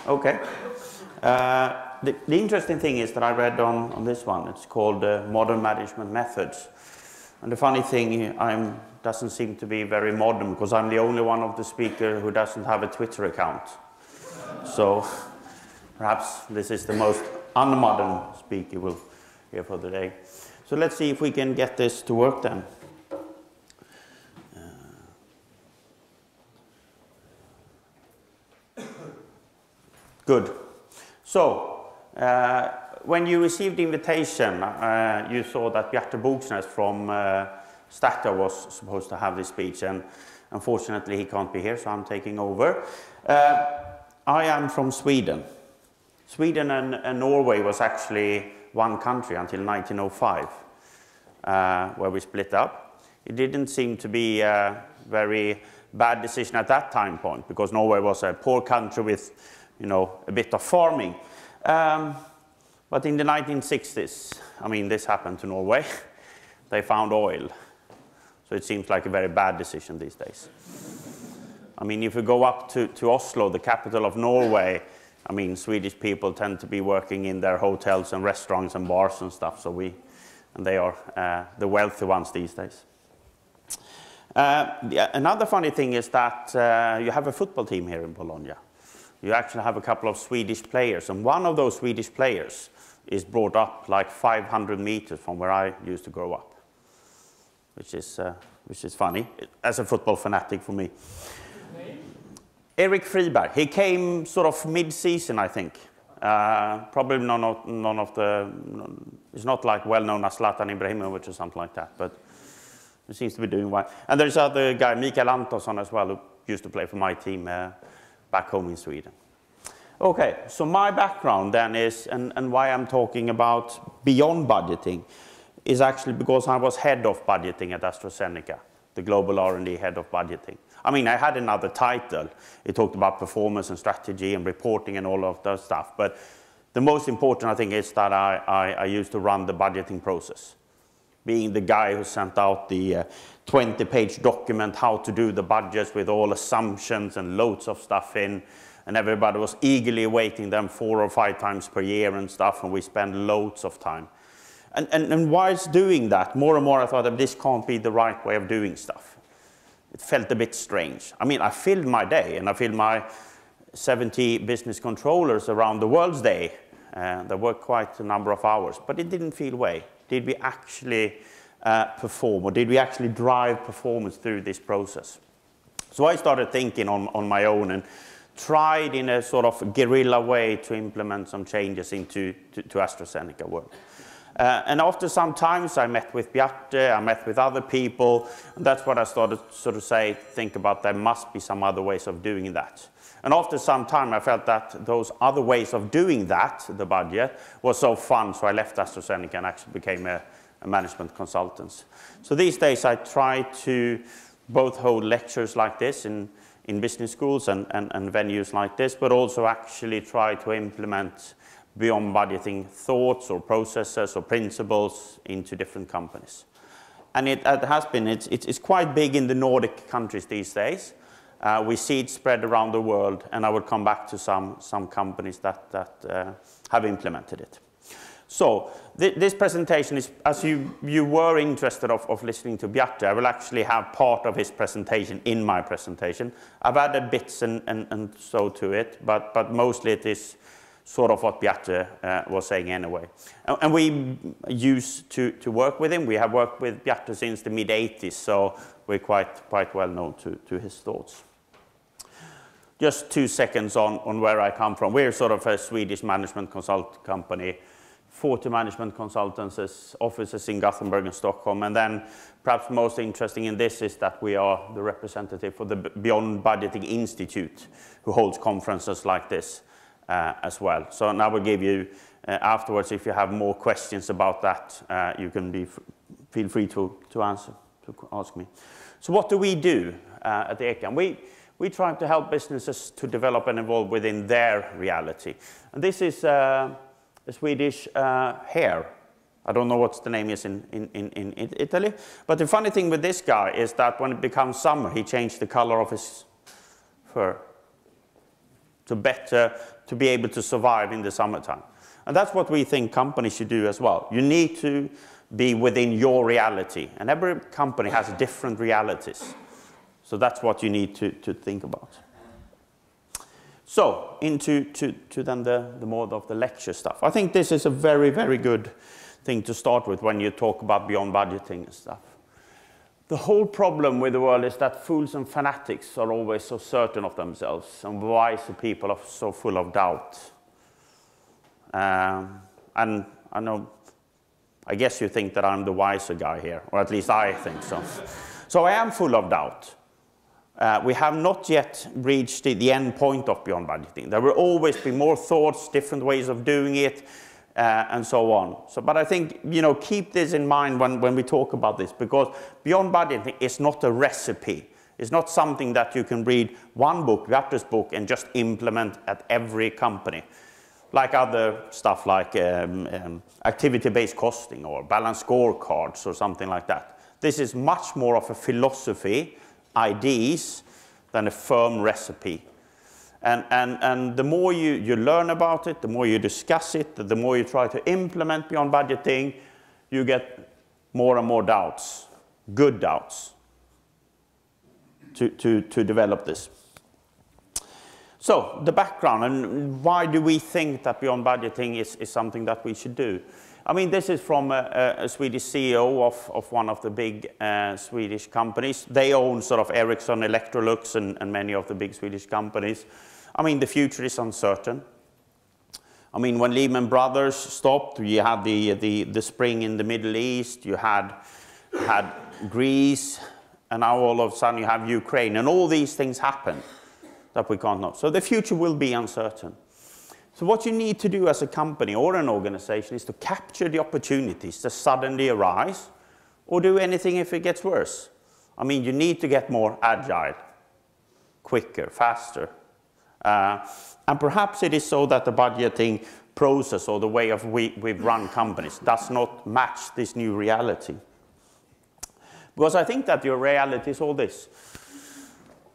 Okay. The interesting thing is that I read on this one, it's called Modern Management Methods. And the funny thing, doesn't seem to be very modern, because I'm the only one of the speakers who doesn't have a Twitter account. So perhaps this is the most unmodern speaker we'll hear for the day. So let's see if we can get this to work then. Good. So, when you received the invitation, you saw that Bjarte Bogsnes from Statoil was supposed to have this speech, and unfortunately he can't be here, so I'm taking over. I am from Sweden. Sweden and Norway was actually one country until 1905, where we split up. It didn't seem to be a very bad decision at that time point, because Norway was a poor country with, you know, a bit of farming. But in the 1960s, I mean, this happened to Norway. They found oil. So it seems like a very bad decision these days. I mean, if you go up to Oslo, the capital of Norway, I mean, Swedish people tend to be working in their hotels and restaurants and bars and stuff, and they are the wealthy ones these days. Another funny thing is that you have a football team here in Bologna. You actually have a couple of Swedish players, and one of those Swedish players is brought up like 500 meters from where I used to grow up, which is funny, as a football fanatic for me. Erik Friberg, he came sort of mid-season, I think. Probably none of the, it's not like well-known as Zlatan Ibrahimovic or something like that, but he seems to be doing well. And there's other guy, Mikael Antonsson as well, who used to play for my team back home in Sweden. Okay, so my background then is, and why I'm talking about beyond budgeting, is actually because I was head of budgeting at AstraZeneca, the global R&D head of budgeting. I mean, I had another title. It talked about performance and strategy and reporting and all of that stuff. But the most important, I think, is that I used to run the budgeting process, being the guy who sent out the 20-page document, how to do the budgets with all assumptions and loads of stuff in. And everybody was eagerly awaiting them 4 or 5 times per year and stuff, and we spent loads of time. And whilst doing that, more and more I thought that this can't be the right way of doing stuff. It felt a bit strange. I mean, I filled my day, and I filled my 70 business controllers around the world's day. There were quite a number of hours, but it didn't feel way. Did we actually perform, or did we actually drive performance through this process? So I started thinking on my own and tried in a sort of guerrilla way to implement some changes into AstraZeneca work. And after some time, I met with Bjarte, I met with other people, and that's what I started to sort of think about there must be some other ways of doing that. And after some time, I felt that those other ways of doing that, the budget, was so fun, so I left AstraZeneca and actually became a management consultant. So these days, I try to both hold lectures like this in business schools and venues like this, but also actually try to implement beyond budgeting thoughts or processes or principles into different companies. And it has been, it's quite big in the Nordic countries these days. We see it spread around the world, and I will come back to some companies that have implemented it. So this presentation is, as you were interested of listening to Bjarte, I will actually have part of his presentation in my presentation. I've added bits and so to it, but mostly it is sort of what Bjarte was saying anyway. And we used to work with him. We have worked with Bjarte since the mid-80s, so we're quite well known to his thoughts. Just 2 seconds on where I come from. We're sort of a Swedish management consult company, 40 management consultants, offices in Gothenburg and Stockholm. And then perhaps most interesting in this is that we are the representative for the Beyond Budgeting Institute, who holds conferences like this as well. So now we'll give you, afterwards, if you have more questions about that, you can feel free to ask me. So what do we do at the EKAN? We try to help businesses to develop and evolve within their reality. And this is a Swedish hare. I don't know what the name is in Italy. But the funny thing with this guy is that when it becomes summer, he changed the color of his fur. to be able to survive in the summertime. And that's what we think companies should do as well. You need to be within your reality, and every company has different realities. So that's what you need to think about. So, into then the more of the lecture stuff. I think this is a very, very good thing to start with when you talk about beyond budgeting and stuff. The whole problem with the world is that fools and fanatics are always so certain of themselves, and wiser people are so full of doubt. And I guess you think that I'm the wiser guy here, or at least I think so. So I am full of doubt. We have not yet reached the end point of beyond budgeting. There will always be more thoughts, different ways of doing it, and so on. But I think, keep this in mind when we talk about this, because beyond budgeting is not a recipe. It's not something that you can read one book, Gatter's book, and just implement at every company. Like other stuff like activity-based costing or balanced scorecards or something like that. This is much more of a philosophy, ideas, than a firm recipe. And the more you learn about it, the more you discuss it, the more you try to implement beyond budgeting, you get more and more doubts, good doubts, to develop this. So, the background, and why do we think that beyond budgeting is something that we should do? I mean, this is from a Swedish CEO of one of the big Swedish companies. They own sort of Ericsson, Electrolux, and many of the big Swedish companies. I mean, the future is uncertain. I mean, when Lehman Brothers stopped, you had the spring in the Middle East, you had Greece, and now all of a sudden you have Ukraine, and all these things happen that we can't know. So the future will be uncertain. So what you need to do as a company or an organization is to capture the opportunities that suddenly arise, or do anything if it gets worse. I mean, you need to get more agile, quicker, faster. And perhaps it is so that the budgeting process or the way of we've run companies does not match this new reality. Because I think that your reality is all this.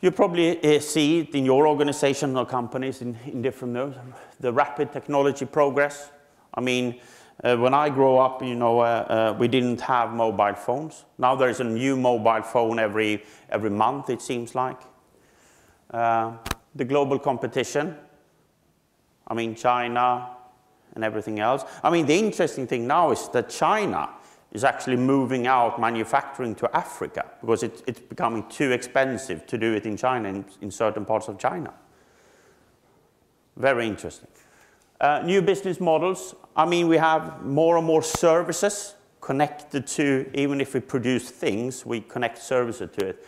You probably see it in your organization or companies in different nodes, the rapid technology progress. I mean, when I grew up, we didn't have mobile phones. Now there's a new mobile phone every month, it seems like. The global competition, I mean, China and everything else. I mean, the interesting thing now is that China is actually moving out manufacturing to Africa because it's becoming too expensive to do it in China, in certain parts of China. Very interesting. New business models. I mean, we have more and more services connected to, even if we produce things, we connect services to it.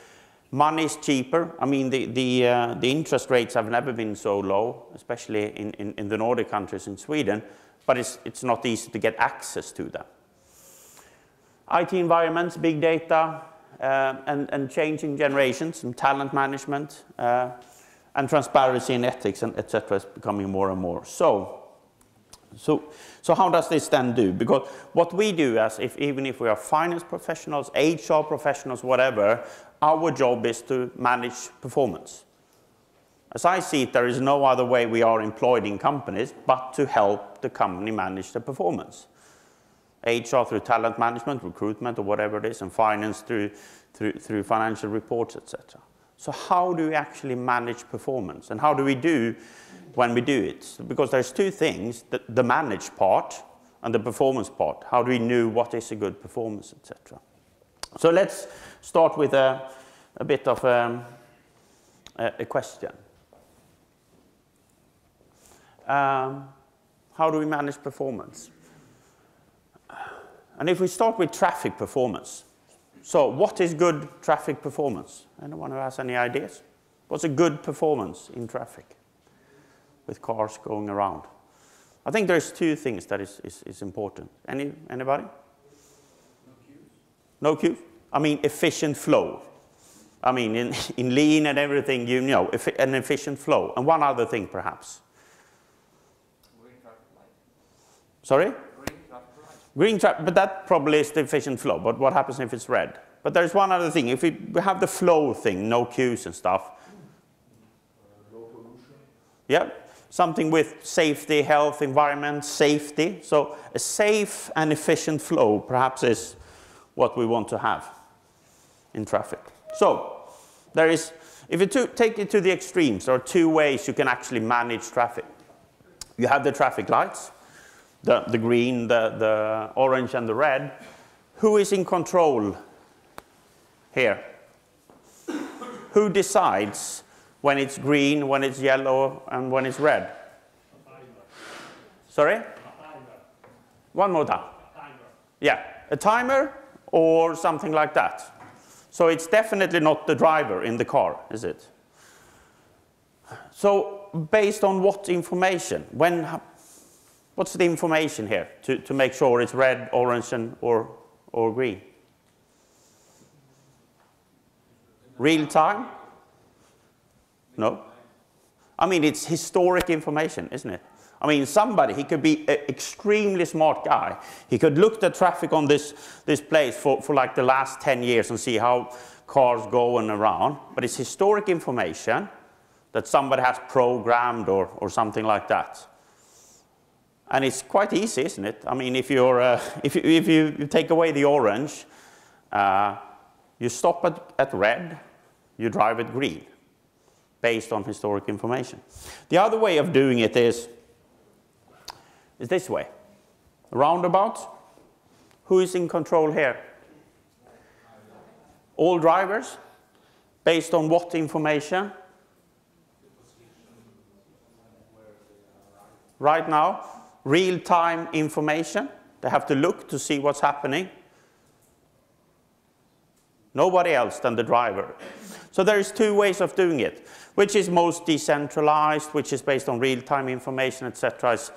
Money is cheaper. I mean, the interest rates have never been so low, especially in the Nordic countries, in Sweden, but it's not easy to get access to them. IT environments, big data, and changing generations, and talent management, and transparency and ethics, and etc. is becoming more and more. So how does this then do? Because what we do, even if we are finance professionals, HR professionals, whatever, our job is to manage performance. As I see it, there is no other way we are employed in companies but to help the company manage the performance. HR through talent management, recruitment, or whatever it is, and finance through financial reports, etc. So how do we actually manage performance? And how do we do when we do it? Because there's two things, the manage part and the performance part. How do we know what is a good performance, etc.? So let's start with a bit of a question. How do we manage performance? And if we start with traffic performance, so what is good traffic performance? Anyone who has any ideas? What's a good performance in traffic with cars going around? I think there's two things that is important. Anybody? No queues. No queues? I mean, efficient flow. I mean, in lean and everything, an efficient flow. And one other thing, perhaps. Green traffic light. Sorry? Green traffic light. But that probably is the efficient flow. But what happens if it's red? But there's one other thing. If we have the flow thing, no queues and stuff. Low pollution. Yeah, something with safety, health, environment, safety. So a safe and efficient flow perhaps is what we want to have in traffic. So there is, if you take it to the extremes, there are two ways you can actually manage traffic. You have the traffic lights, the green, the orange and the red. Who is in control here? Who decides when it's green, when it's yellow, and when it's red? Sorry? One more time. Yeah, a timer or something like that. So it's definitely not the driver in the car, is it? So based on what information? What's the information here to make sure it's red, orange, or green? Real time? No. I mean, it's historic information, isn't it? I mean, somebody, he could be an extremely smart guy. He could look at traffic on this place for like the last 10 years and see how cars go and around. But it's historic information that somebody has programmed or something like that. And it's quite easy, isn't it? I mean, if you take away the orange, you stop at red, you drive at green, based on historic information. The other way of doing it is this way. Roundabout. Who is in control here? All drivers. Based on what information? Right now, real-time information. They have to look to see what's happening. Nobody else than the driver. So there's two ways of doing it. Which is most decentralized, which is based on real-time information, etc., is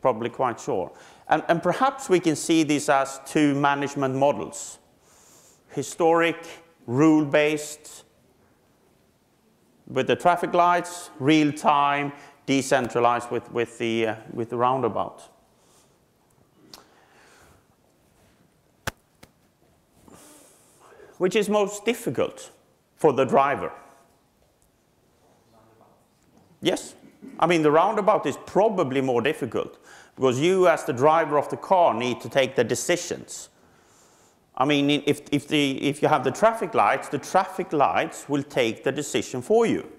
probably quite sure. And perhaps we can see this as two management models. Historic, rule-based, with the traffic lights, real-time, decentralized with the roundabout. Which is most difficult for the driver? Yes. I mean, the roundabout is probably more difficult because you as the driver of the car need to take the decisions. I mean, if you have the traffic lights will take the decision for you.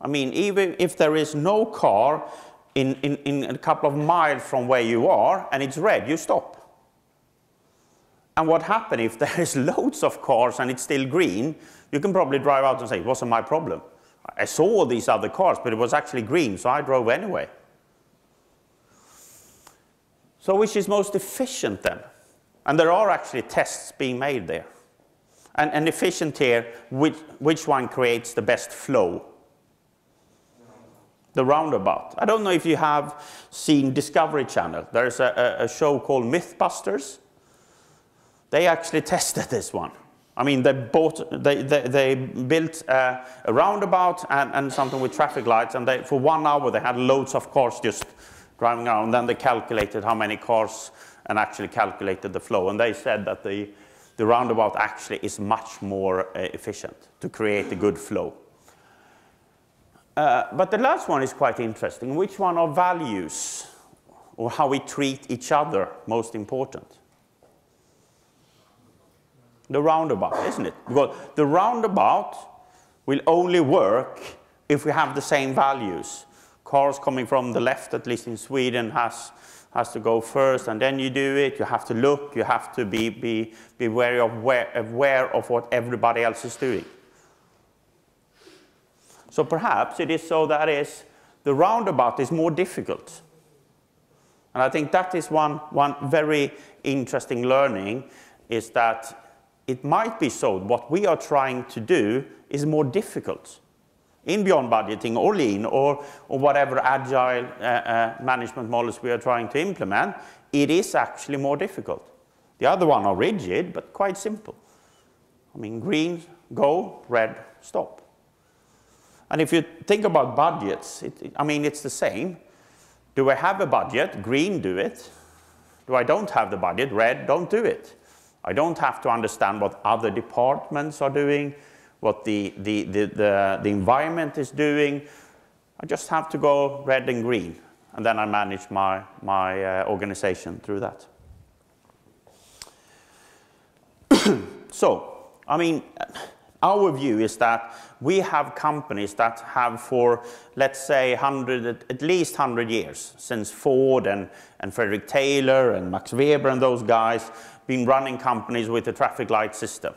I mean, even if there is no car in a couple of miles from where you are and it's red, you stop. And what happens if there is loads of cars and it's still green? You can probably drive out and say, it wasn't my problem. I saw all these other cars, but it was actually green, so I drove anyway. So which is most efficient then? And there are actually tests being made there. And efficient here, which one creates the best flow? The roundabout. I don't know if you have seen Discovery Channel. There's a show called Mythbusters. They actually tested this one. I mean, they built a roundabout and something with traffic lights, and for 1 hour they had loads of cars just driving around. Then they calculated how many cars and actually calculated the flow. And they said that the roundabout actually is much more efficient to create a good flow. But the last one is quite interesting. Which one are values or how we treat each other most important? The roundabout, isn't it? Because the roundabout will only work if we have the same values. Cars coming from the left, at least in Sweden, has to go first, and then you do it. You have to look. You have to be aware of what everybody else is doing. So perhaps it is so that the roundabout is more difficult. And I think that is one very interesting learning, is that it might be so what we are trying to do is more difficult in beyond budgeting or lean or whatever agile management models we are trying to implement. It is actually more difficult. The other one are rigid, but quite simple. I mean, green, go, red, stop. And if you think about budgets, I mean, it's the same. Do I have a budget? Green, do it. Do I don't have the budget? Red, don't do it. I don't have to understand what other departments are doing, what the environment is doing. I just have to go red and green, and then I manage my organization through that. So, I mean, our view is that we have companies that have for, let's say, at least 100 years, since Ford and Frederick Taylor and Max Weber and those guys, been running companies with a traffic light system.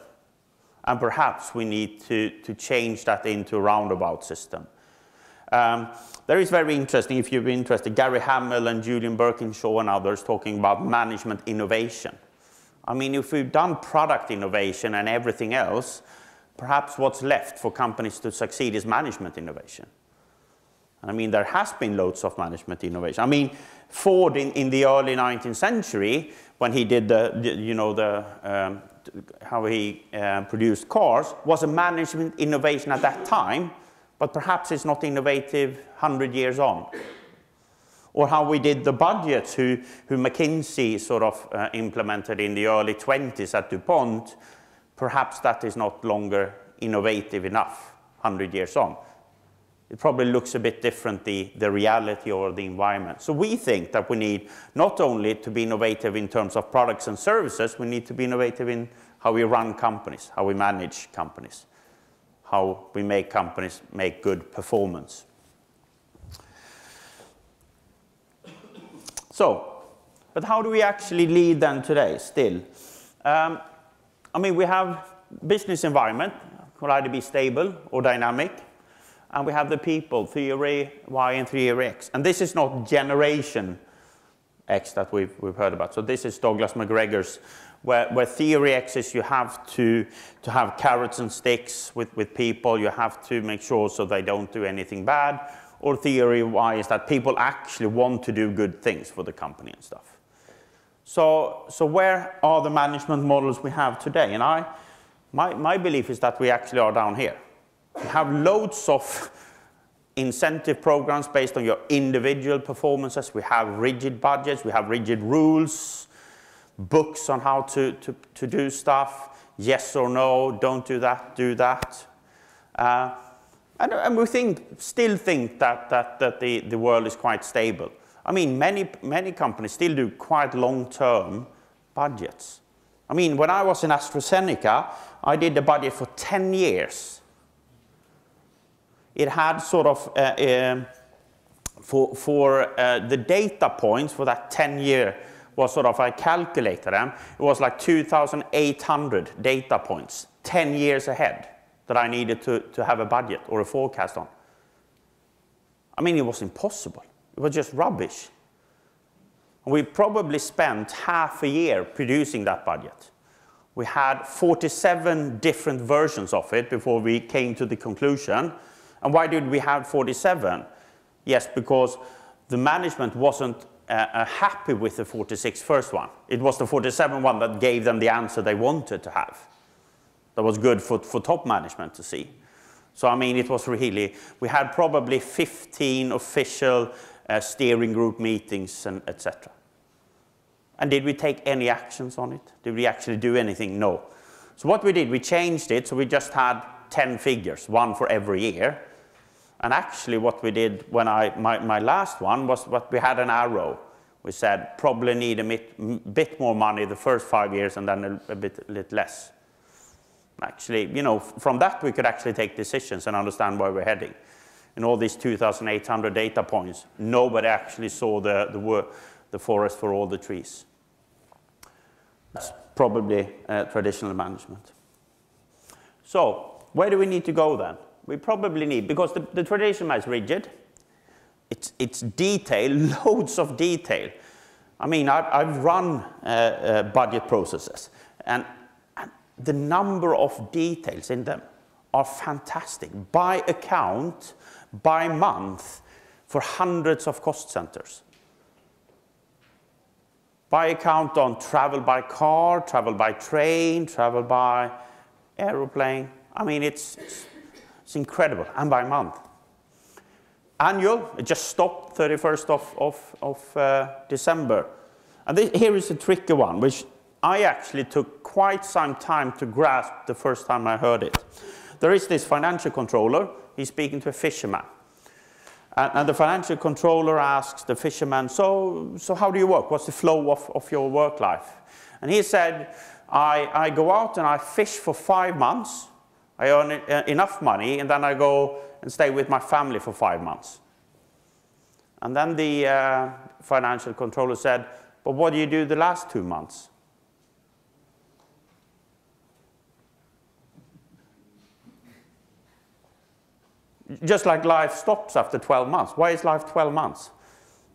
And perhaps we need to change that into a roundabout system. There is very interesting, if you've been interested, Gary Hamel and Julian Birkinshaw and others talking about management innovation. I mean, if we've done product innovation and everything else, perhaps what's left for companies to succeed is management innovation. And I mean, there has been loads of management innovation. I mean, Ford in the early 19th century, when he did how he produced cars, was a management innovation at that time, but perhaps it's not innovative 100 years on. Or how we did the budgets, who McKinsey sort of implemented in the early 20s at DuPont, perhaps that is not longer innovative enough 100 years on. It probably looks a bit different, the reality or the environment. So we think that we need not only to be innovative in terms of products and services, we need to be innovative in how we run companies, how we manage companies, how we make companies make good performance. So, but how do we actually lead then today still? I mean, we have business environment, could either be stable or dynamic. And we have the people, theory Y and theory X. And this is not generation X that we've heard about. So this is Douglas McGregor's, where theory X is you have to have carrots and sticks with people. You have to make sure so they don't do anything bad. Or theory Y is that people actually want to do good things for the company and stuff. So where are the management models we have today? And my belief is that we actually are down here. We have loads of incentive programs based on your individual performances. We have rigid budgets. We have rigid rules, books on how to do stuff. Yes or no, don't do that, do that. And we still think that the world is quite stable. I mean, many companies still do quite long-term budgets. I mean, when I was in AstraZeneca, I did the budget for 10 years. It had sort of, for the data points for that 10-year was sort of, I calculated them, it was like 2,800 data points, 10 years ahead, that I needed to have a budget or a forecast on. I mean, it was impossible. It was just rubbish. We probably spent half a year producing that budget. We had 47 different versions of it before we came to the conclusion. And why did we have 47? Yes, because the management wasn't happy with the 46 first one. It was the 47 one that gave them the answer they wanted to have. That was good for top management to see. So, I mean, it was really, we had probably 15 official steering group meetings and etc. And did we take any actions on it? Did we actually do anything? No. So what we did, we changed it, so we just had 10 figures, one for every year. And actually what we did when my last one was what we had an arrow. We said probably need a bit more money the first 5 years and then a bit less. Actually, you know, from that we could actually take decisions and understand where we're heading. In all these 2,800 data points, nobody actually saw the forest for all the trees. That's probably traditional management. So, where do we need to go then? We probably need, because the traditional is rigid, it's detail, loads of detail. I mean, I've run budget processes, and the number of details in them are fantastic. By account, by month, for hundreds of cost centers. By account on travel by car, travel by train, travel by aeroplane. I mean, it's incredible, and by month. Annual, it just stopped 31st of December. And here is a tricky one, which I actually took quite some time to grasp the first time I heard it. There is this financial controller, he's speaking to a fisherman. And the financial controller asks the fisherman, so how do you work? What's the flow of your work life? And he said, I go out and I fish for 5 months. I earn enough money, and then I go and stay with my family for 5 months. And then the financial controller said, but what do you do the last 2 months? Just like life stops after 12 months. Why is life 12 months?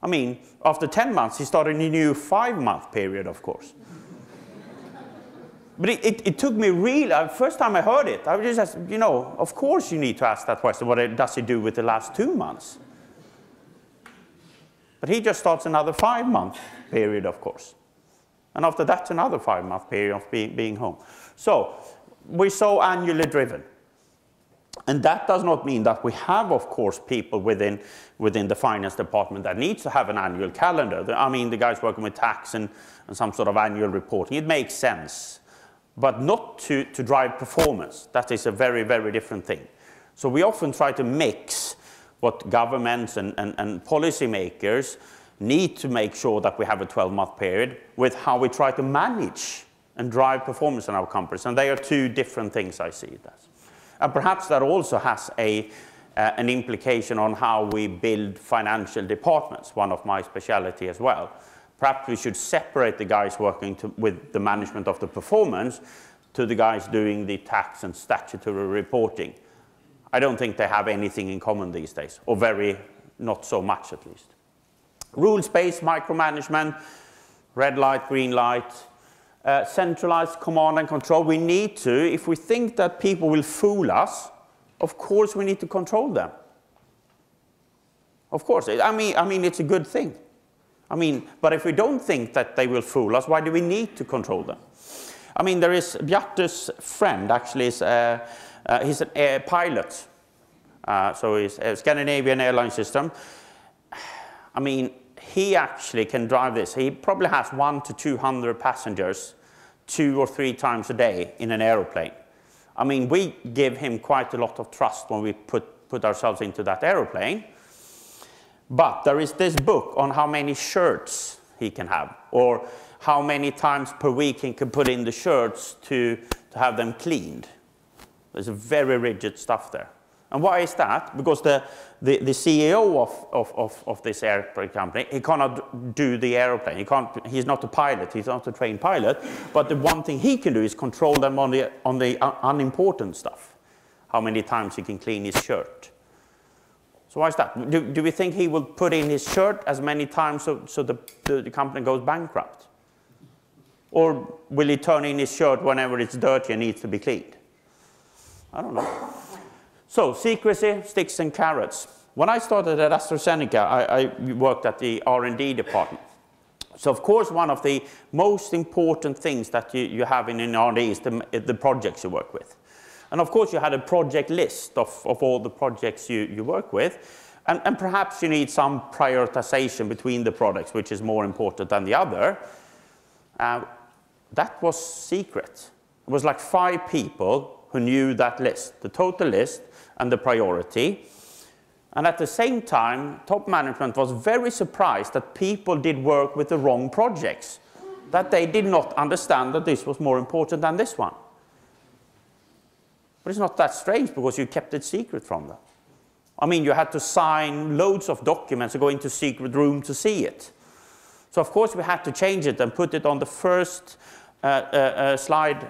I mean, after 10 months, he started a new 5-month period, of course. But it took me really, first time I heard it, I was just, you know, of course you need to ask that question, what does he do with the last 2 months? But he just starts another 5-month period, of course. And after that, another 5-month period of being home. So, we're so annually driven. And that does not mean that we have, of course, people within the finance department that needs to have an annual calendar. I mean, the guys working with tax and some sort of annual reporting, it makes sense. But not to drive performance. That is a very, very different thing. So we often try to mix what governments and policymakers need to make sure that we have a 12-month period with how we try to manage and drive performance in our companies. And they are two different things, I see it as. And perhaps that also has an implication on how we build financial departments, one of my specialty as well. Perhaps we should separate the guys working with the management of the performance to the guys doing the tax and statutory reporting. I don't think they have anything in common these days, or not so much at least. Rules-based micromanagement, red light, green light, centralized command and control. We need to, if we think that people will fool us, of course we need to control them. Of course, I mean it's a good thing. I mean, but if we don't think that they will fool us, why do we need to control them? I mean, there is Bjarte's friend, actually, he's a pilot. So he's a Scandinavian airline system. I mean, he actually can drive this. He probably has 100 to 200 passengers 2 or 3 times a day in an aeroplane. I mean, we give him quite a lot of trust when we put ourselves into that aeroplane. But there is this book on how many shirts he can have, or how many times per week he can put in the shirts to have them cleaned. There's a very rigid stuff there. And why is that? Because the CEO of this airplane company, he cannot do the airplane. He's not a pilot, he's not a trained pilot. But the one thing he can do is control them on the unimportant stuff. How many times he can clean his shirt. So why is that? Do we think he will put in his shirt as many times so the company goes bankrupt? Or will he turn in his shirt whenever it's dirty and needs to be cleaned? I don't know. So, secrecy, sticks and carrots. When I started at AstraZeneca, I worked at the R&D department. So, of course, one of the most important things that you have in an R&D is the projects you work with. And, of course, you had a project list of all the projects you work with. And perhaps you need some prioritization between the products, which is more important than the other. That was secret. It was like 5 people who knew that list, the total list, and the priority. And at the same time, top management was very surprised that people did work with the wrong projects, that they did not understand that this was more important than this one. But it's not that strange because you kept it secret from them. I mean, you had to sign loads of documents and go into a secret room to see it. So of course we had to change it and put it on the first slide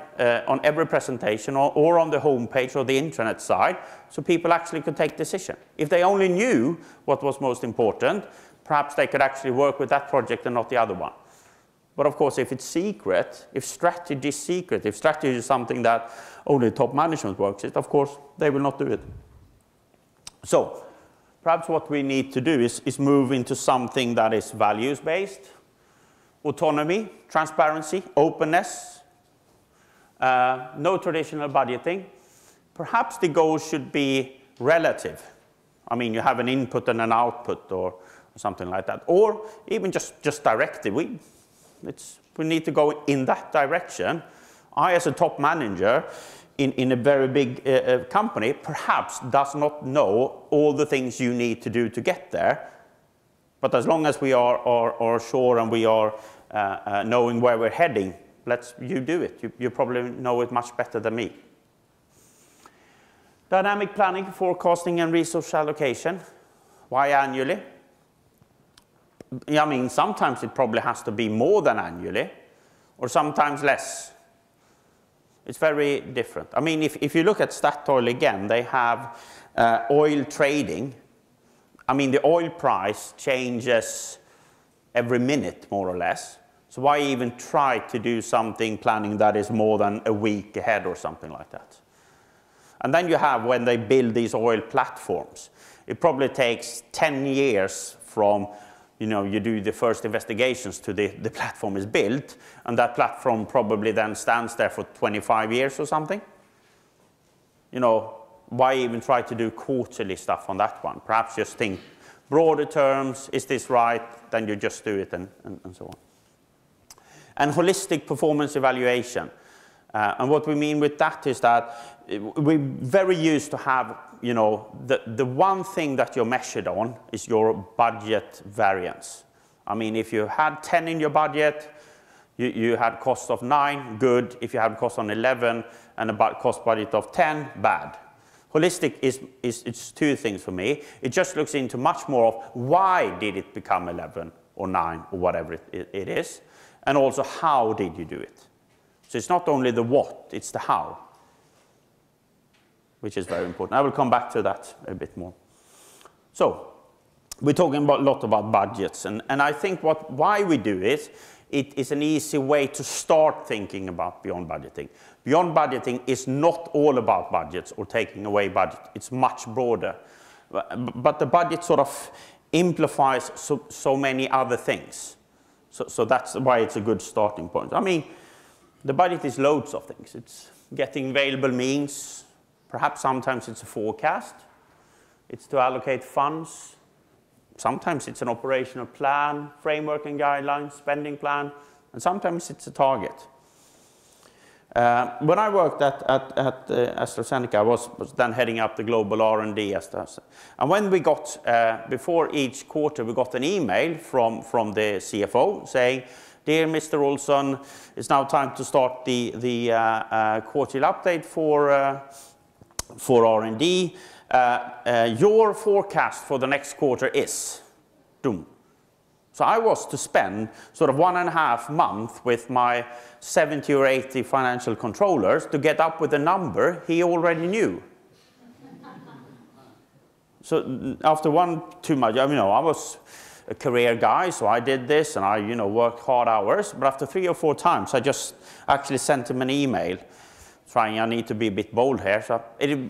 on every presentation or on the home page or the intranet side, so people actually could take decision. If they only knew what was most important, perhaps they could actually work with that project and not the other one. But of course, if it's secret, if strategy is secret, if strategy is something that only top management works with, of course, they will not do it. So, perhaps what we need to do is move into something that is values-based, autonomy, transparency, openness, no traditional budgeting. Perhaps the goals should be relative. I mean, you have an input and an output or something like that. Or even just directive. We need to go in that direction. I, as a top manager, in a very big company perhaps does not know all the things you need to do to get there. But as long as we are sure and we are knowing where we're heading, you do it. You probably know it much better than me. Dynamic planning, forecasting, and resource allocation. Why annually? I mean, sometimes it probably has to be more than annually, or sometimes less. It's very different. I mean, if you look at Statoil again, they have oil trading. I mean, the oil price changes every minute, more or less. So why even try to do something planning that is more than a week ahead or something like that? And then you have, when they build these oil platforms, it probably takes 10 years from, you do the first investigations to the platform is built, and that platform probably then stands there for 25 years or something. Why even try to do quarterly stuff on that one? Perhaps just think broader terms, is this right? Then you just do it and so on. And holistic performance evaluation. And what we mean with that is that we're very used to have, the one thing that you're measured on is your budget variance. I mean, if you had 10 in your budget, you had cost of 9, good. If you had cost on 11 and a cost budget of 10, bad. Holistic it's two things for me. It just looks into much more of why did it become 11 or 9 or whatever it is, and also how did you do it. So it's not only the what, it's the how, which is very important. I will come back to that a bit more. So we're talking a lot about budgets, and I think why we do it is an easy way to start thinking about beyond budgeting. Beyond budgeting is not all about budgets or taking away budget. It's much broader. But the budget sort of amplifies so many other things. So that's why it's a good starting point. I mean, the budget is loads of things. It's getting available means. Perhaps sometimes it's a forecast. It's to allocate funds. Sometimes it's an operational plan, framework and guidelines, spending plan, and sometimes it's a target. When I worked at AstraZeneca, I was then heading up the global R&D. And when we got, before each quarter, we got an email from the CFO saying, "Dear Mr. Olsson, it's now time to start the quarterly update for R&D. Your forecast for the next quarter is," boom. So I was to spend sort of 1.5 months with my 70 or 80 financial controllers to get up with a number he already knew. So after 2 months, I was a career guy, so I did this and I, worked hard hours. But after 3 or 4 times, I just actually sent him an email trying, I need to be a bit bold here.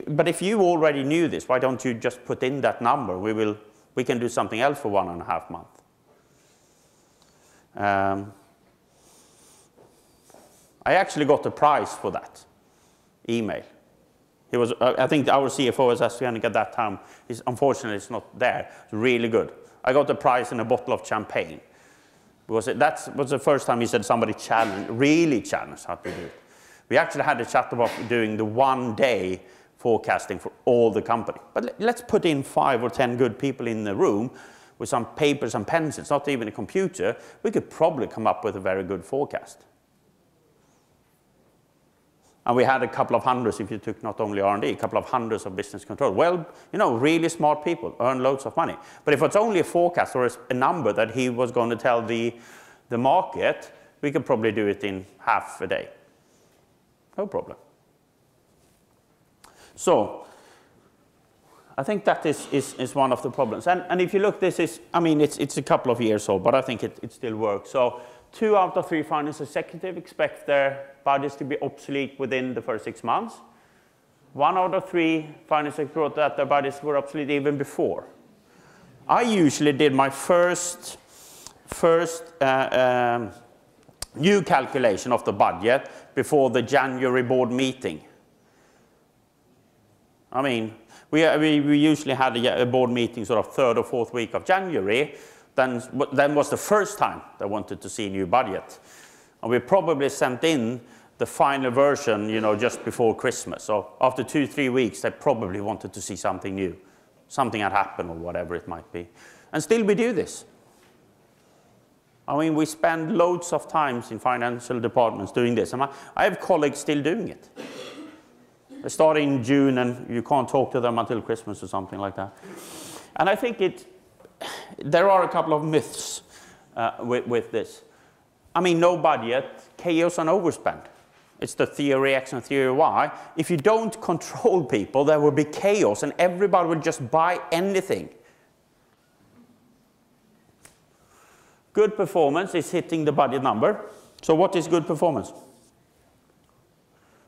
But if you already knew this, why don't you just put in that number? We can do something else for 1.5 months. I actually got a prize for that email. He was, I think our CFO was AstraZeneca at that time. Unfortunately, it's not there. It's really good. I got a prize in a bottle of champagne. Because that was the first time he said somebody really challenged how to do it. We actually had a chat about doing the 1-day forecasting for all the company. But let's put in 5 or 10 good people in the room with some papers and pencils, not even a computer. We could probably come up with a very good forecast. And we had a couple of hundreds, if you took not only R&D, a couple of hundreds of business control. Well, really smart people, earn loads of money. But if it's only a forecast or a number that he was going to tell the market, we could probably do it in half a day. No problem. So I think that is one of the problems. And if you look, this is, it's a couple of years old, but I think it still works. So 2 out of 3 finance executives expect their budgets to be obsolete within the first 6 months. 1 out of 3 finance executives wrote that their budgets were obsolete even before. I usually did my first new calculation of the budget before the January board meeting. We usually had a board meeting sort of 3rd or 4th week of January. Then was the first time they wanted to see a new budget. And we probably sent in the final version, you know, just before Christmas. So after 2-3 weeks, they probably wanted to see something new. Something had happened or whatever it might be. And still we do this. I mean, we spend loads of times in financial departments doing this. And I have colleagues still doing it. They start in June and you can't talk to them until Christmas or something like that. And I think there are a couple of myths with this. I mean, no budget, chaos and overspend. It's the theory X and theory Y. If you don't control people, there will be chaos and everybody will just buy anything. Good performance is hitting the budget number. So what is good performance?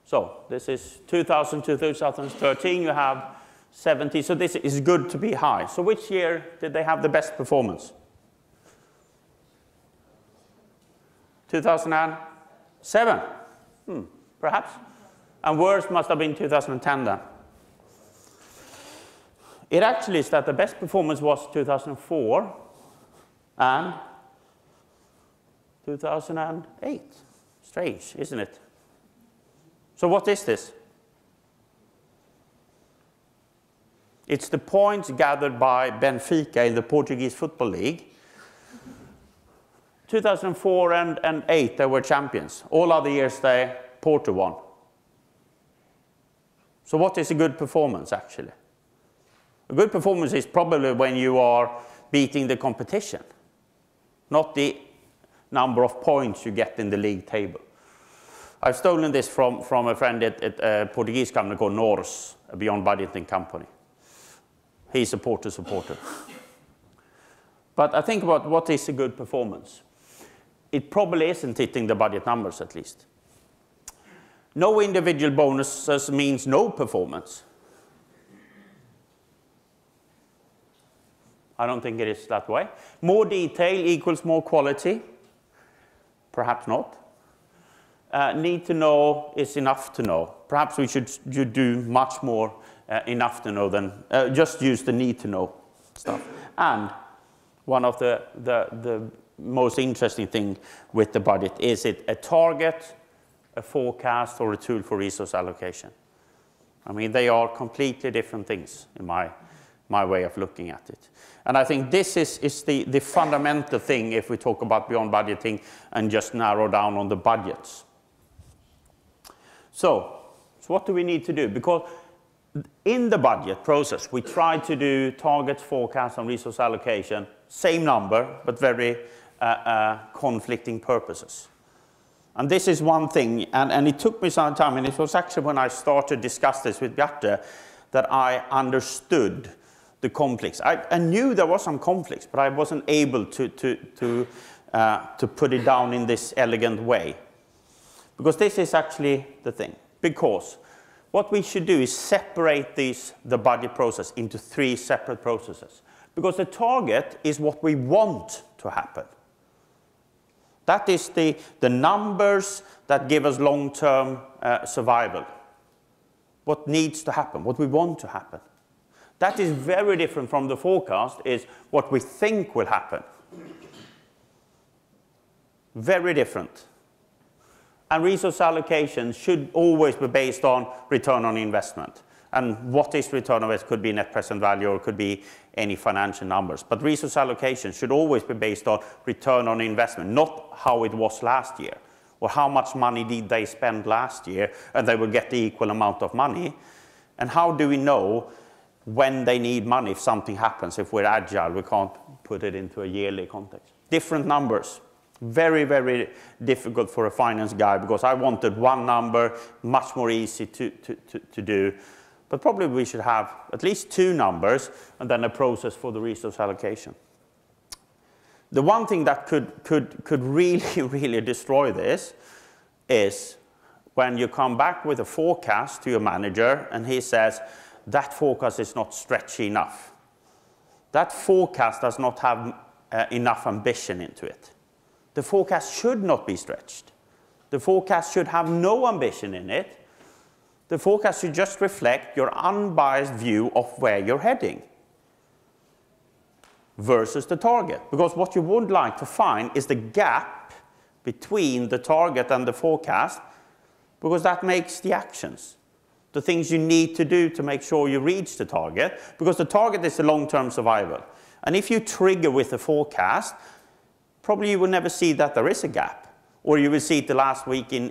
So this is 2000 to 2013, you have 70. So this is good to be high. So which year did they have the best performance? 2007? Perhaps. And worst must have been 2010 then. It actually is that the best performance was 2004 and 2008. Strange, isn't it? So what is this? It's the points gathered by Benfica in the Portuguese Football League. 2004 and 2008, they were champions. All other years, Porto won. So what is a good performance, actually? A good performance is probably when you are beating the competition, not the number of points you get in the league table. I've stolen this from a friend at a Portuguese company called Norse, a beyond budgeting company. He's a Porto supporter. But I think about what is a good performance. It probably isn't hitting the budget numbers, at least. No individual bonuses means no performance. I don't think it is that way. More detail equals more quality. Perhaps not. Need to know is enough to know. Perhaps we should do much more enough to know than just use the need to know stuff. And one of the most interesting thing with the budget, is it a target, a forecast, or a tool for resource allocation? I mean, they are completely different things in my way of looking at it. And I think this is the fundamental thing if we talk about beyond budgeting and just narrow down on the budgets. So what do we need to do? Because in the budget process, we try to do targets, forecasts, and resource allocation, same number, but very conflicting purposes. And this is one thing, and it took me some time, and it was actually when I started to discuss this with Bjarte that I understood the conflicts. I knew there was some conflicts, but I wasn't able to put it down in this elegant way. Because this is actually the thing. Because what we should do is separate the budget process into 3 separate processes. Because the target is what we want to happen. That is the numbers that give us long-term survival. What needs to happen, what we want to happen. That is very different from the forecast, is what we think will happen. Very different. And resource allocation should always be based on return on investment. And what is return on investment? Could be net present value or could be any financial numbers. But resource allocation should always be based on return on investment, not how it was last year, or how much money did they spend last year, and they will get the equal amount of money. And how do we know when they need money if something happens? If we're agile, we can't put it into a yearly context. Different numbers. Very, very difficult for a finance guy, because I wanted one number, much more easy to do. But probably we should have at least 2 numbers and then a process for the resource allocation. The one thing that could really, really destroy this is when you come back with a forecast to your manager and he says, that forecast is not stretchy enough. That forecast does not have enough ambition into it. The forecast should not be stretched. The forecast should have no ambition in it. The forecast should just reflect your unbiased view of where you're heading versus the target. Because what you would like to find is the gap between the target and the forecast because that makes the actions, the things you need to do to make sure you reach the target, because the target is the long-term survival. And if you trigger with a forecast, probably you will never see that there is a gap, or you will see it the last week in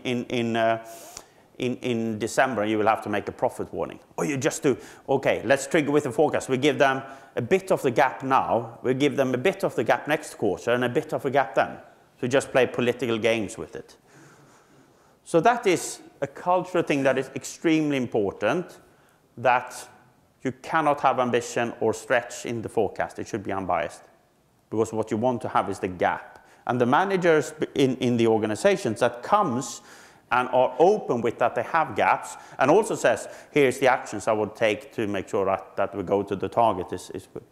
December, and you will have to make a profit warning. Or you just do, okay, let's trigger with a forecast. We give them a bit of the gap now, we give them a bit of the gap next quarter, and a bit of a gap then. So just play political games with it. So that is a cultural thing that is extremely important, that you cannot have ambition or stretch in the forecast. It should be unbiased. Because what you want to have is the gap. And the managers in the organizations that comes and are open with that they have gaps, and also says, here's the actions I would take to make sure that we go to the target is good.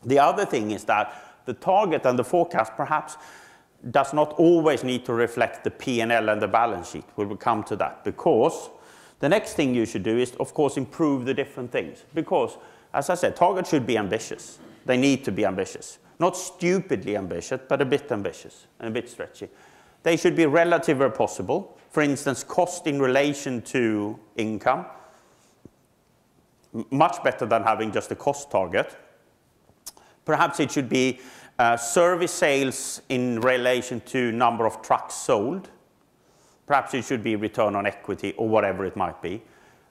The other thing is that the target and the forecast perhaps does not always need to reflect the P&L and the balance sheet. We will come to that, because the next thing you should do is, of course, improve the different things. Because, as I said, targets should be ambitious. They need to be ambitious. Not stupidly ambitious, but a bit ambitious and a bit stretchy. They should be relative where possible. For instance, cost in relation to income. Much better than having just a cost target. Perhaps it should be service sales in relation to number of trucks sold. Perhaps it should be return on equity or whatever it might be.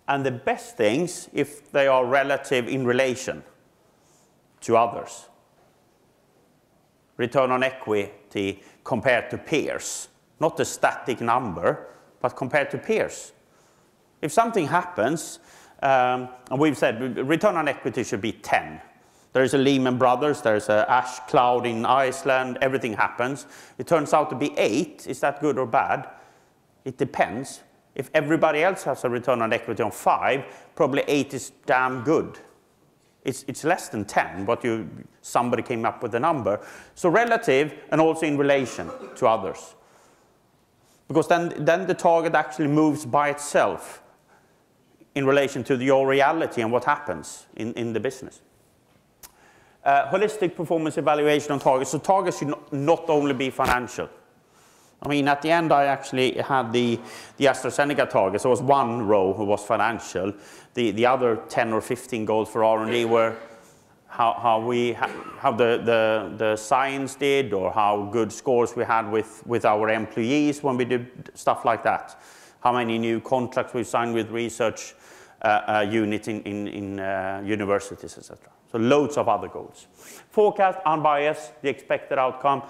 And the best things, if they are relative in relation to others. Return on equity compared to peers. Not a static number, but compared to peers. If something happens, and we've said return on equity should be 10. There's a Lehman Brothers, there's an ash cloud in Iceland, everything happens. It turns out to be 8. Is that good or bad? It depends. If everybody else has a return on equity on 5, probably 8 is damn good. It's less than 10, but somebody came up with a number. So relative and also in relation to others. Because then the target actually moves by itself in relation to your reality and what happens in the business. Holistic performance evaluation on targets. So targets should not only be financial. I mean, at the end, I actually had the AstraZeneca targets. There was one row who was financial. The other 10 or 15 goals for R&D were how the science did, or how good scores we had with our employees when we did stuff like that. How many new contracts we signed with research units in universities, etc. So loads of other goals. Forecast, unbiased, the expected outcome.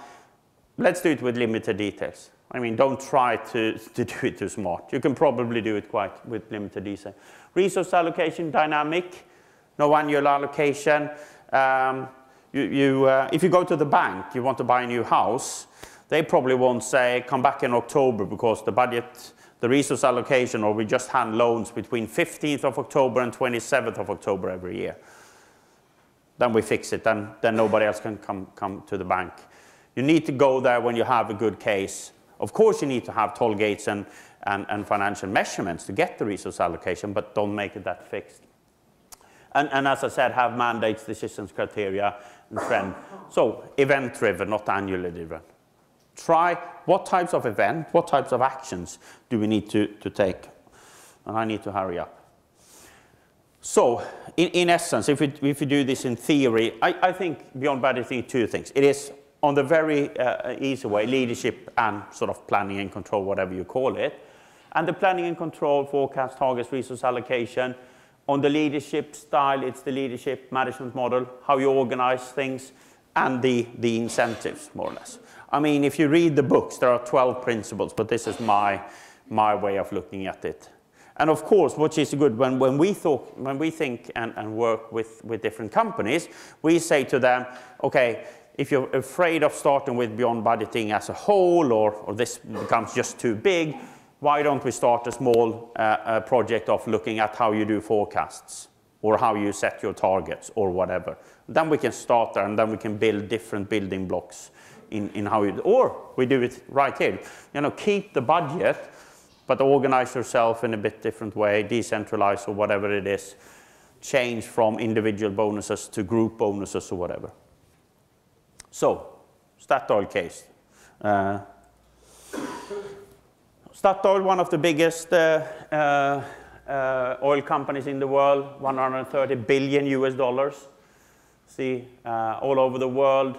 Let's do it with limited details. I mean, don't try to do it too smart. You can probably do it quite with limited detail. Resource allocation, dynamic, no annual allocation. If you go to the bank, you want to buy a new house, they probably won't say, come back in October because the budget, the resource allocation, or we just hand loans between 15th of October and 27th of October every year. Then we fix it, then nobody else can come to the bank. You need to go there when you have a good case. Of course, you need to have toll gates and financial measurements to get the resource allocation, but don't make it that fixed. And as I said, have mandates, decisions, criteria, and trend. So event-driven, not annually driven. Try what types of event, what types of actions do we need to take? And I need to hurry up. So, in essence, if we do this in theory, I think beyond budgeting, two things. It is, on the very easy way, leadership and sort of planning and control, whatever you call it. And the planning and control, forecast, targets, resource allocation. On the leadership style, it's the leadership management model, how you organize things, and the incentives, more or less. I mean, if you read the books, there are 12 principles, but this is my way of looking at it. And of course, what is good, when we think and work with different companies, we say to them, okay, if you're afraid of starting with beyond budgeting as a whole, or this becomes just too big, why don't we start a small project of looking at how you do forecasts, or how you set your targets, or whatever. Then we can start there, and then we can build different building blocks in how you do. Or we do it right here. You know, keep the budget, but organize yourself in a bit different way, decentralize or whatever it is, change from individual bonuses to group bonuses or whatever. So, Statoil case. Statoil, one of the biggest oil companies in the world, 130 billion US dollars. See, all over the world.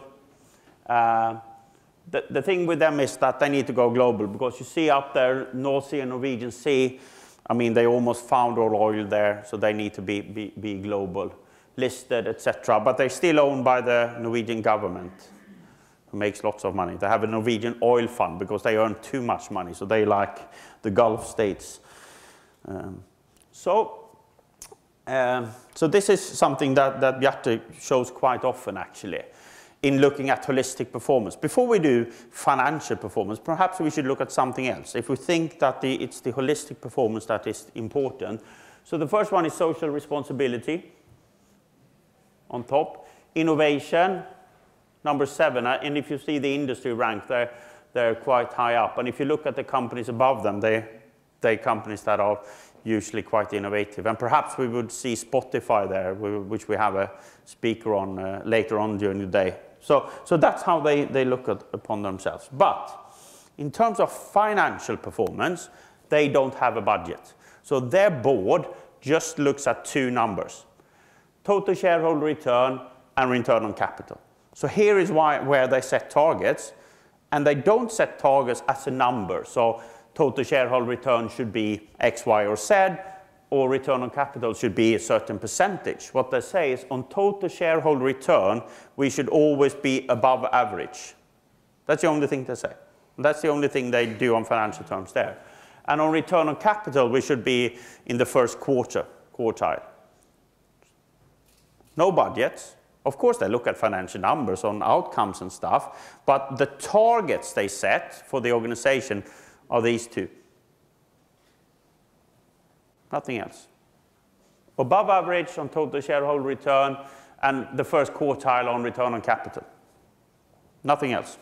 The thing with them is that they need to go global, because you see up there, North Sea and Norwegian Sea, I mean, they almost found all oil there, so they need to be global, listed, etc. But they're still owned by the Norwegian government, who makes lots of money. They have a Norwegian oil fund because they earn too much money, so they like the Gulf states. So this is something that Bjarte shows quite often, actually, in looking at holistic performance. Before we do financial performance, perhaps we should look at something else. If we think that it's the holistic performance that is important. So the first one is social responsibility on top. Innovation, number 7. And if you see the industry rank, they're quite high up. And if you look at the companies above them, they're companies that are usually quite innovative. And perhaps we would see Spotify there, which we have a speaker on later on during the day. So that's how they look upon themselves. But in terms of financial performance, they don't have a budget. So their board just looks at 2 numbers: total shareholder return and return on capital. So here is where they set targets, and they don't set targets as a number. So total shareholder return should be X, Y, or Z, or return on capital should be a certain percentage. What they say is on total shareholder return, we should always be above average. That's the only thing they say. That's the only thing they do on financial terms there. And on return on capital, we should be in the first quartile. No budgets. Of course, they look at financial numbers on outcomes and stuff, but the targets they set for the organization are these 2. Nothing else. Above average on total shareholder return and the first quartile on return on capital. Nothing else.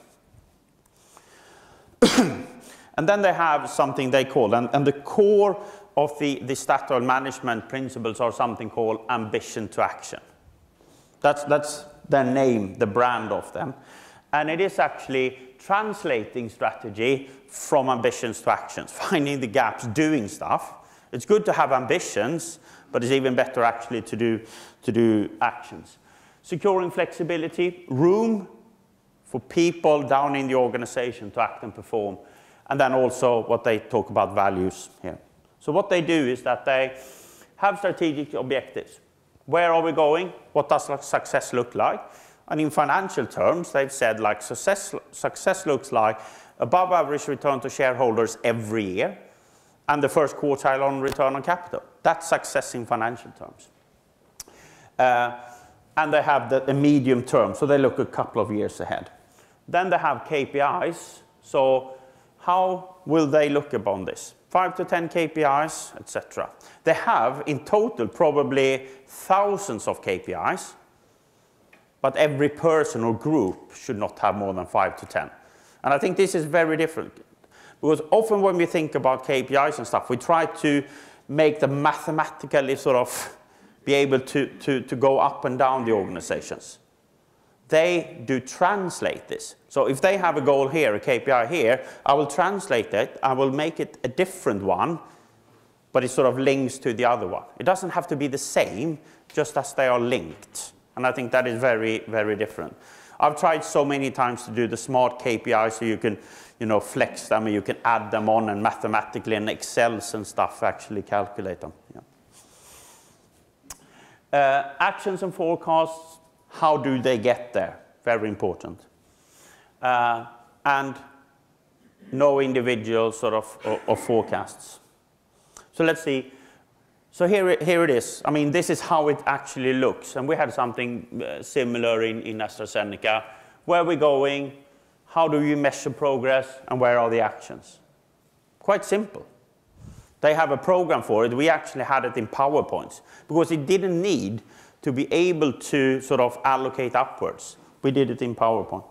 And then they have something they call, and the core of the Statoil management principles are something called ambition to action. That's their name, the brand of them. And it is actually translating strategy from ambitions to actions, finding the gaps, doing stuff. It's good to have ambitions, but it's even better actually to do actions. Securing flexibility, room for people down in the organization to act and perform. And then also what they talk about, values here. So what they do is that they have strategic objectives. Where are we going? What does success look like? And in financial terms, they've said like success looks like above average return to shareholders every year, and the first quartile on return on capital. That's success in financial terms. And they have the medium term, so they look a couple of years ahead. Then they have KPIs. So how will they look upon this? 5 to 10 KPIs, etc. They have in total probably thousands of KPIs, but every person or group should not have more than 5 to 10. And I think this is very different, because often when we think about KPIs and stuff, we try to make them mathematically sort of be able to go up and down the organizations. They do translate this. So if they have a goal here, a KPI here, I will translate it, I will make it a different one, but it sort of links to the other one. It doesn't have to be the same, just as they are linked. And I think that is very, very different. I've tried so many times to do the smart KPIs so you can, flex them and you can add them on and mathematically and Excels and stuff actually calculate them. Yeah. Actions and forecasts, how do they get there? Very important. And no individual sort of forecasts. So let's see. So here it is. I mean, this is how it actually looks. And we had something similar in AstraZeneca. Where are we going? How do you measure progress? And where are the actions? Quite simple. They have a program for it. We actually had it in PowerPoints because it didn't need to be able to sort of allocate upwards. We did it in PowerPoint.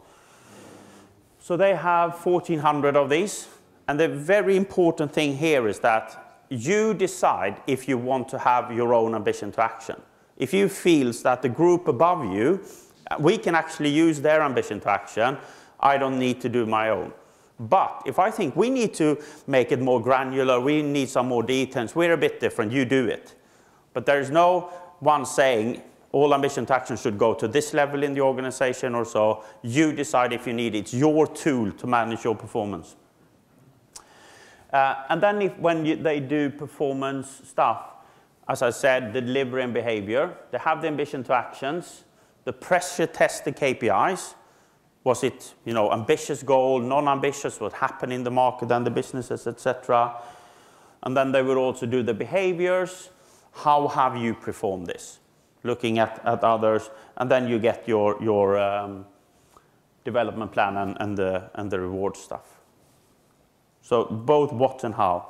So they have 1,400 of these. And the very important thing here is that you decide if you want to have your own ambition to action. If you feel that the group above you, we can actually use their ambition to action, I don't need to do my own. But if I think we need to make it more granular, we need some more details, we're a bit different, you do it. But there is no one saying all ambition to action should go to this level in the organization or so. You decide if you need it. It's your tool to manage your performance. And then when they do performance stuff, as I said, the delivery and behavior, they have the ambition to actions, the pressure test the KPIs. Was it, ambitious goal, non-ambitious, what happened in the market and the businesses, etc. And then they will also do the behaviors. How have you performed this? Looking at others, and then you get your development plan and the reward stuff. So both what and how.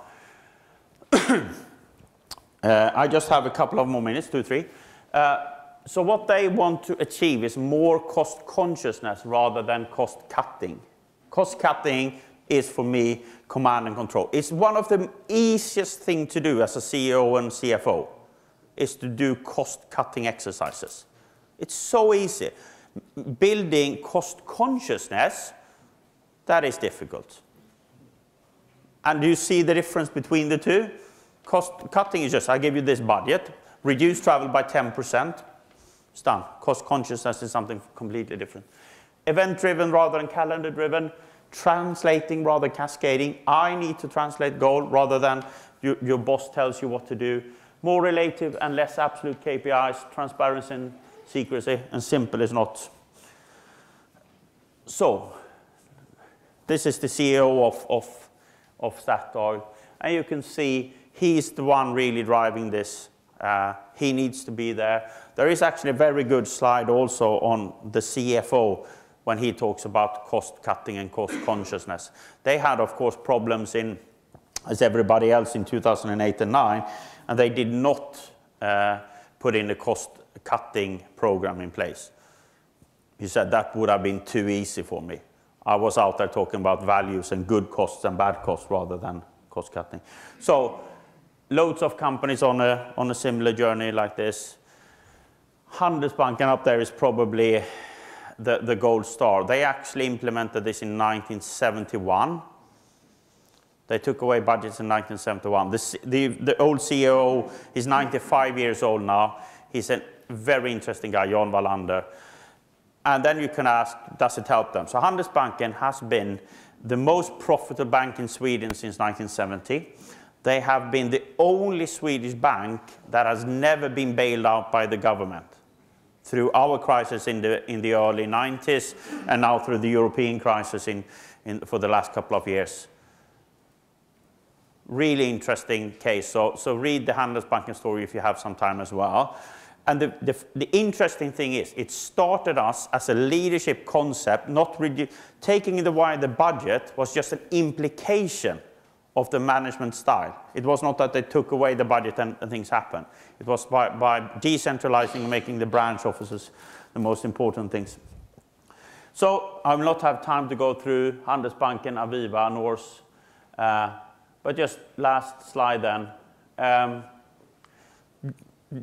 I just have a couple of more minutes, 2, 3. So what they want to achieve is more cost consciousness rather than cost cutting. Cost cutting is, for me, command and control. It's one of the easiest things to do as a CEO and CFO, is to do cost cutting exercises. It's so easy. Building cost consciousness, that is difficult. And do you see the difference between the two? Cost cutting is just, I give you this budget, reduce travel by 10%, it's done. Cost consciousness is something completely different. Event-driven rather than calendar-driven, translating rather than cascading. I need to translate goal rather than your boss tells you what to do. More relative and less absolute KPIs, transparency and secrecy, and simple is not. So, this is the CEO of Statoil, and you can see he's the one really driving this. He needs to be there. There is actually a very good slide also on the CFO when he talks about cost cutting and cost consciousness. They had, of course, problems as everybody else in 2008 and 2009, and they did not put in a cost cutting program in place. He said that would have been too easy for me. I was out there talking about values and good costs and bad costs rather than cost cutting. So loads of companies on a similar journey like this. Handelsbanken up there is probably the gold star. They actually implemented this in 1971. They took away budgets in 1971. The old CEO, he's 95 years old now. He's a very interesting guy, Jan Wallander. And then you can ask, does it help them? So Handelsbanken has been the most profitable bank in Sweden since 1970. They have been the only Swedish bank that has never been bailed out by the government. Through our crisis in the early 90s, and now through the European crisis for the last couple of years. Really interesting case. So read the Handelsbanken story if you have some time as well. And the interesting thing is, it started us as a leadership concept, not taking away the budget was just an implication of the management style. It was not that they took away the budget and things happened. It was by decentralizing and making the branch offices the most important things. So I will not have time to go through Handelsbanken, Aviva, Norse, but just last slide then.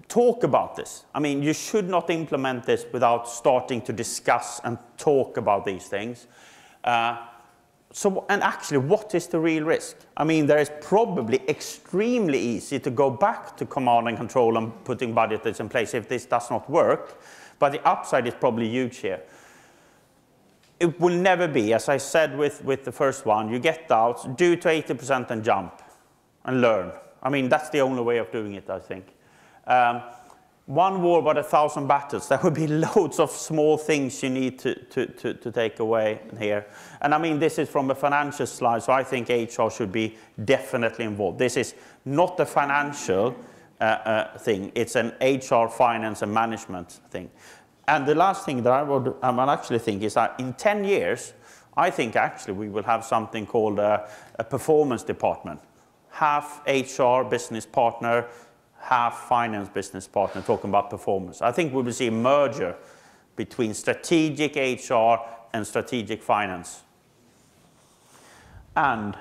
Talk about this. I mean, you should not implement this without starting to discuss and talk about these things. And actually, what is the real risk? I mean, there is probably extremely easy to go back to command and control and putting budgets in place if this does not work. But the upside is probably huge here. It will never be, as I said with the first one, you get doubts, do to 80% and jump and learn. I mean, that's the only way of doing it, I think. One war but 1,000 battles. There would be loads of small things you need to take away here. And I mean, this is from a financial slide, so I think HR should be definitely involved. This is not a financial thing. It's an HR, finance, and management thing. And the last thing that I would actually think is that in 10 years, I think actually we will have something called a performance department. Half HR, business partner, half finance business partner talking about performance. I think we will see a merger between strategic HR and strategic finance. And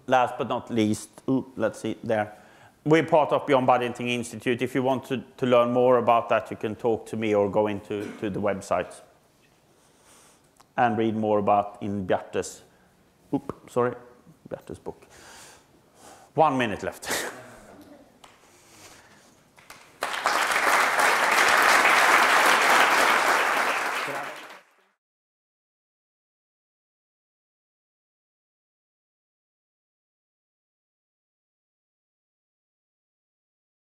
last but not least, let's see there. We're part of Beyond Budgeting Institute. If you want to learn more about that, you can talk to me or go into the website and read more about in Bjarte's Sorry, Bert's book. 1 minute left.